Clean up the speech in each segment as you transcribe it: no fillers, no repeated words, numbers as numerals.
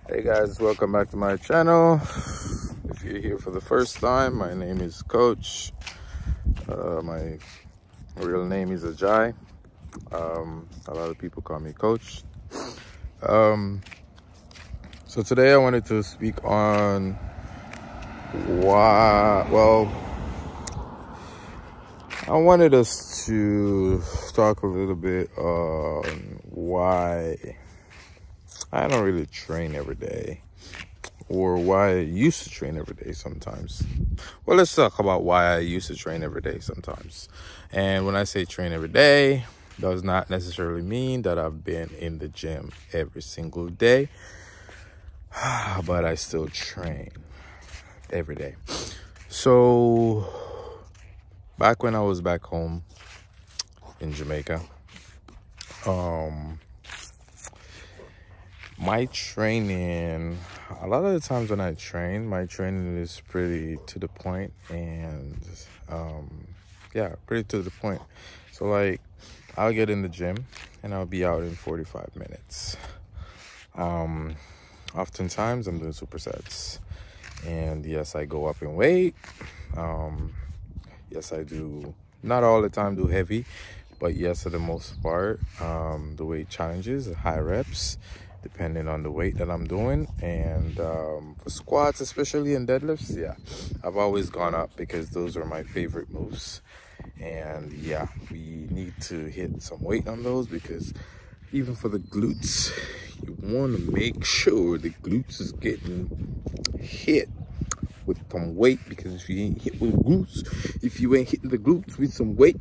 Hey guys, welcome back to my channel. If you're here for the first time, my name is Coach. My real name is Ajay. A lot of people call me Coach. So today I wanted to speak on why, I wanted us to talk a little bit on why I don't really train every day, or why I used to train every day sometimes. Well, let's talk about why I used to train every day sometimes. And when I say train every day, does not necessarily mean that I've been in the gym every single day, but I still train every day. So back when I was back home in Jamaica, my training, a lot of the times when I train, my training is pretty to the point, and pretty to the point. So like, I'll get in the gym and I'll be out in 45 minutes. Oftentimes I'm doing supersets, and yes, I go up in weight. Yes, I do, not all the time do heavy, but yes, for the most part, the weight challenges, high reps, depending on the weight that I'm doing. And for squats, especially in deadlifts, yeah, I've always gone up because those are my favorite moves. And yeah, we need to hit some weight on those, because even for the glutes, you want to make sure the glutes is getting hit with some weight, because if you ain't hit with glutes, if you ain't hitting the glutes with some weight,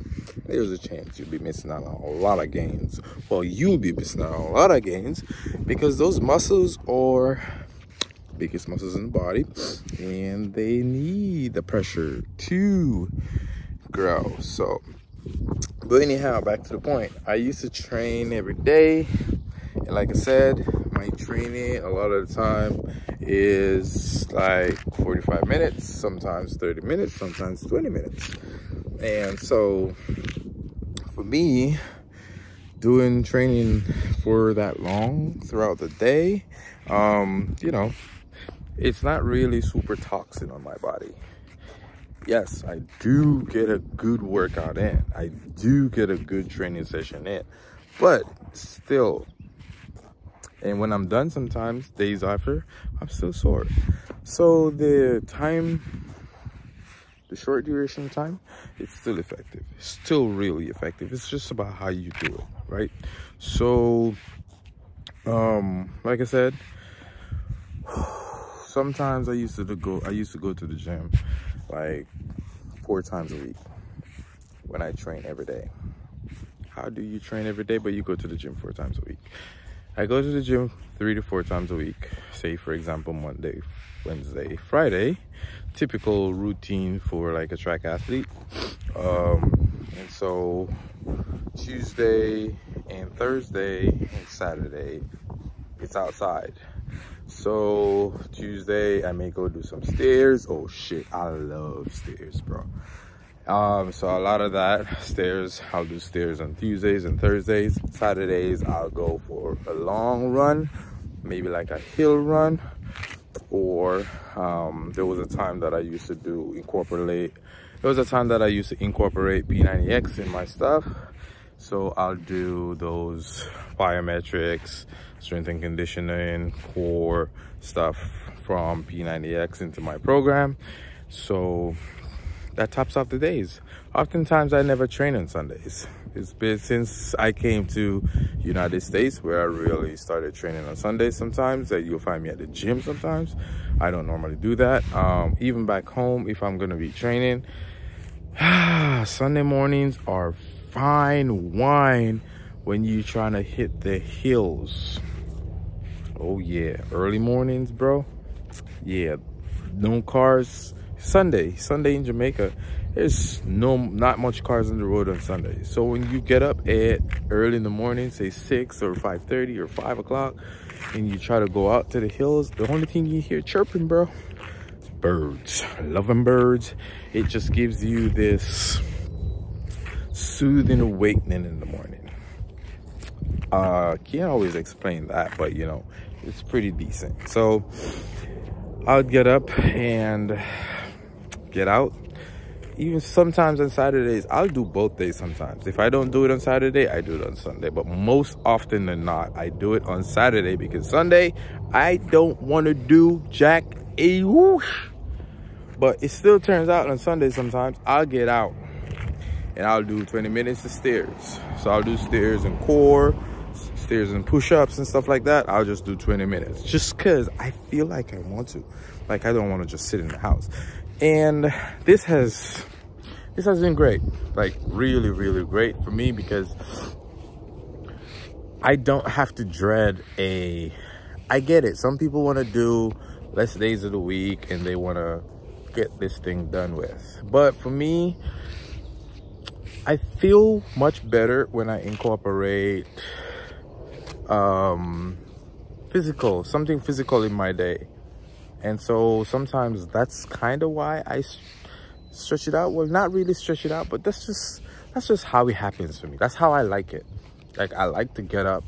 there's a chance you'll be missing out on a lot of gains. Well, you'll be missing out on a lot of gains, because those muscles are biggest muscles in the body, and they need the pressure to grow. So, but anyhow, back to the point. I used to train every day, and like I said, my training a lot of the time is like 45 minutes, sometimes 30 minutes, sometimes 20 minutes. And so for me, doing training for that long throughout the day, you know, it's not really super toxic on my body. Yes, I do get a good workout in, I do get a good training session in, but still, and when I'm done, sometimes days after, I'm still sore. So the short duration of time, it's still effective. It's still really effective. It's just about how you do it, right? So, like I said, sometimes I used to go to the gym like 4 times a week when I train every day. How do you train every day, but you go to the gym 4 times a week? I go to the gym 3 to 4 times a week. Say, for example, Monday, Wednesday, Friday. Typical routine for like a track athlete. And so Tuesday and Thursday and Saturday, it's outside. So Tuesday, I may go do some stairs. Oh shit, I love stairs, bro. So a lot of that stairs, I'll do stairs on Tuesdays and Thursdays. Saturdays, I'll go for a long run, maybe like a hill run, or there was a time that I used to incorporate P90X in my stuff. So I'll do those plyometrics, strength and conditioning, core stuff from P90X into my program. So that tops off the days. Oftentimes I never train on Sundays. It's been since I came to United States where I really started training on Sundays. Sometimes that you'll find me at the gym sometimes. I don't normally do that. Even back home, if I'm gonna be training, Sunday mornings are fine wine when you're trying to hit the hills. Oh yeah, early mornings, bro. Yeah, no cars. Sunday in Jamaica, there's not much cars on the road on Sunday. So when you get up at early in the morning, say 6 or 5:30 or 5 o'clock, and you try to go out to the hills, the only thing you hear chirping, bro, is birds. Loving birds. It just gives you this soothing awakening in the morning. Can't always explain that, but you know, it's pretty decent. So I'll get up and get out. Even sometimes on Saturdays, I'll do both days sometimes. If I don't do it on Saturday, I do it on Sunday. But most often than not, I do it on Saturday, because Sunday, I don't want to do jack a whoosh. But it still turns out on Sunday sometimes, I'll get out and I'll do 20 minutes of stairs. So I'll do stairs and core, stairs and push-ups and stuff like that. I'll just do 20 minutes just because I feel like I want to. Like, I don't want to just sit in the house. And this has been great, like really, really great for me, because I don't have to dread I get it. Some people want to do less days of the week and they want to get this thing done with. But for me, I feel much better when I incorporate something physical in my day. And so sometimes that's kind of why I stretch it out. Well, not really stretch it out, but that's just how it happens for me. That's how I like it. Like, I like to get up,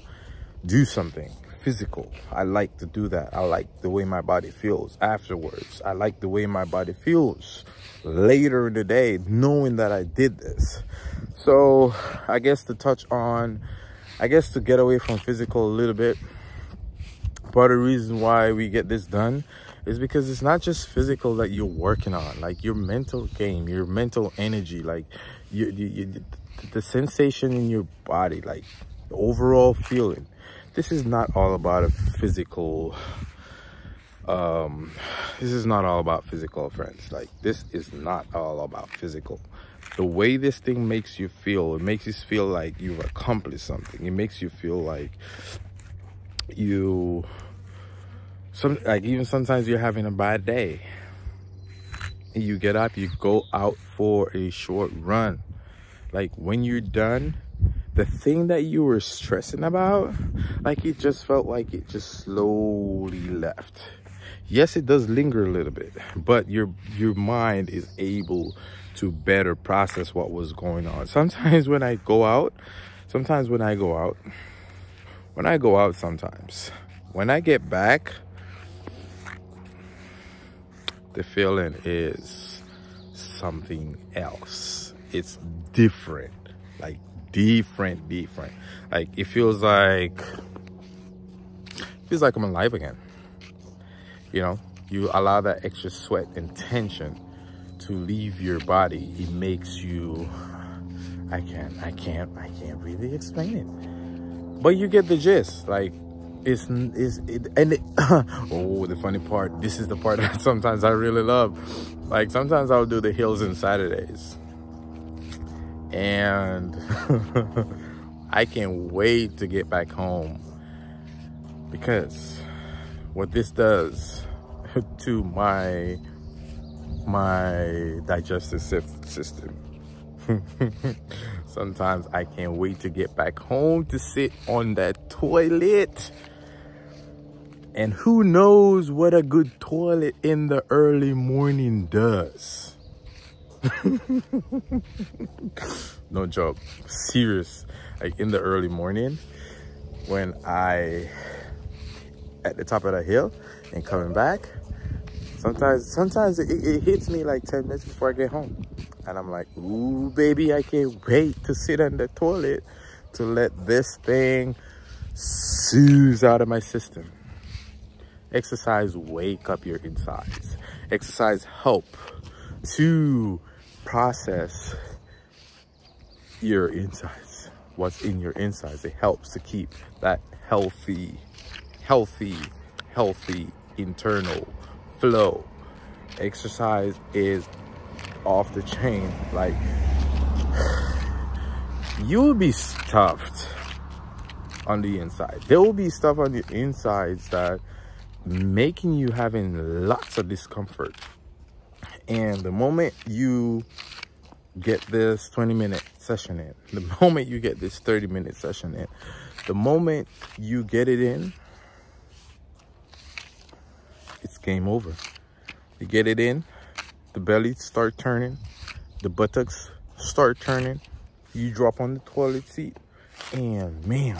do something physical. I like to do that. I like the way my body feels afterwards. I like the way my body feels later in the day, knowing that I did this. So I guess to get away from physical a little bit, part of the reason why we get this done is because it's not just physical that you're working on, like your mental game, your mental energy, like the sensation in your body, like the overall feeling. This is not all about a physical, this is not all about physical, friends. Like, this is not all about physical. The way this thing makes you feel, it makes you feel like you've accomplished something. It makes you feel like even sometimes you're having a bad day. You get up, you go out for a short run. Like, when you're done, the thing that you were stressing about, like, it just felt like it just slowly left. Yes, it does linger a little bit, but your mind is able to better process what was going on. Sometimes when I go out, when I get back, the feeling is something else. It's different, like different. Like, it feels like I'm alive again. You know, you allow that extra sweat and tension to leave your body. It makes you, I can't really explain it, but you get the gist. Like, oh, the funny part, this is the part that sometimes I really love. Like, sometimes I'll do the hills on Saturdays, and I can't wait to get back home, because what this does to my digestive system. Sometimes I can't wait to get back home to sit on that toilet. And who knows what a good toilet in the early morning does. No joke, serious. Like, in the early morning, when I at the top of the hill and coming back, sometimes it hits me like 10 minutes before I get home, and I'm like, ooh, baby, I can't wait to sit on the toilet to let this thing soothe out of my system. Exercise wake up your insides. Exercise help to process your insides, what's in your insides. It helps to keep that healthy internal flow. Exercise is off the chain. Like, you'll be stuffed on the inside. There will be stuff on the insides that making you having lots of discomfort. And the moment you get this 20-minute session in, the moment you get this 30-minute session in, the moment you get it in, it's game over. You get it in, the belly start turning, the buttocks start turning, you drop on the toilet seat, and man,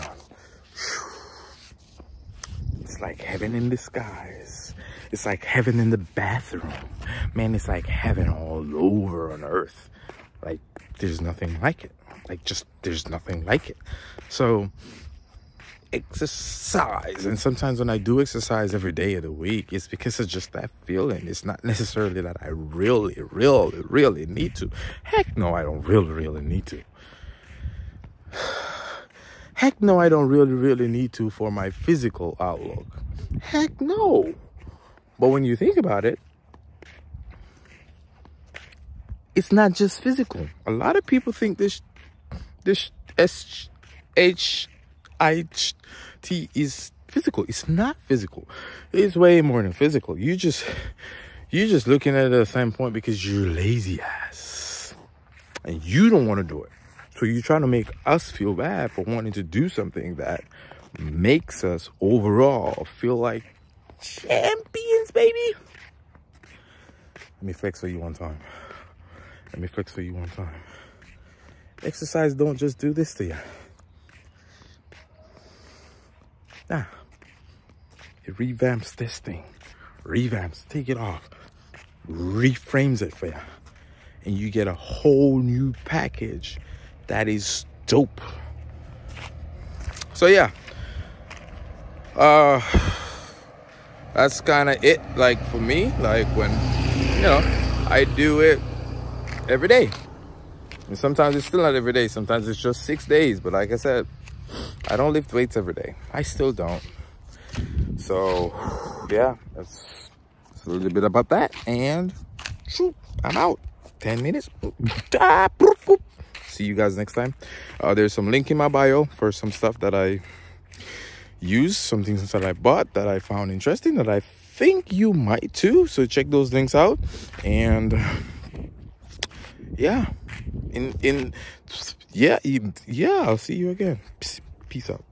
it's like heaven in disguise. It's like heaven in the bathroom. Man, it's like heaven all over on earth. Like, there's nothing like it. Like, just, there's nothing like it. So, exercise. And sometimes when I do exercise every day of the week, it's because it's just that feeling. It's not necessarily that I really need to. Heck no, I don't really need to. Heck no, I don't really need to for my physical outlook. Heck no. But when you think about it, it's not just physical. A lot of people think this SHIT is physical. It's not physical. It's way more than physical. You're just looking at it at the same point because you're lazy ass. And you don't want to do it. So you're trying to make us feel bad for wanting to do something that makes us overall feel like champions, baby. Let me flex for you one time. Exercise don't just do this to you. Nah. It revamps this thing. Take it off. Reframes it for you. And you get a whole new package that is dope. So yeah. That's kind of it, like, for me. Like, when, you know, I do it every day. And sometimes it's still not every day. Sometimes it's just 6 days. But like I said, I don't lift weights every day. I still don't. So, yeah, that's a little bit about that. And shoot, I'm out. 10 minutes. See you guys next time. There's some link in my bio for some stuff that I use, some things that I bought that I found interesting that I think you might too. So check those links out. And yeah, I'll see you again. Peace out.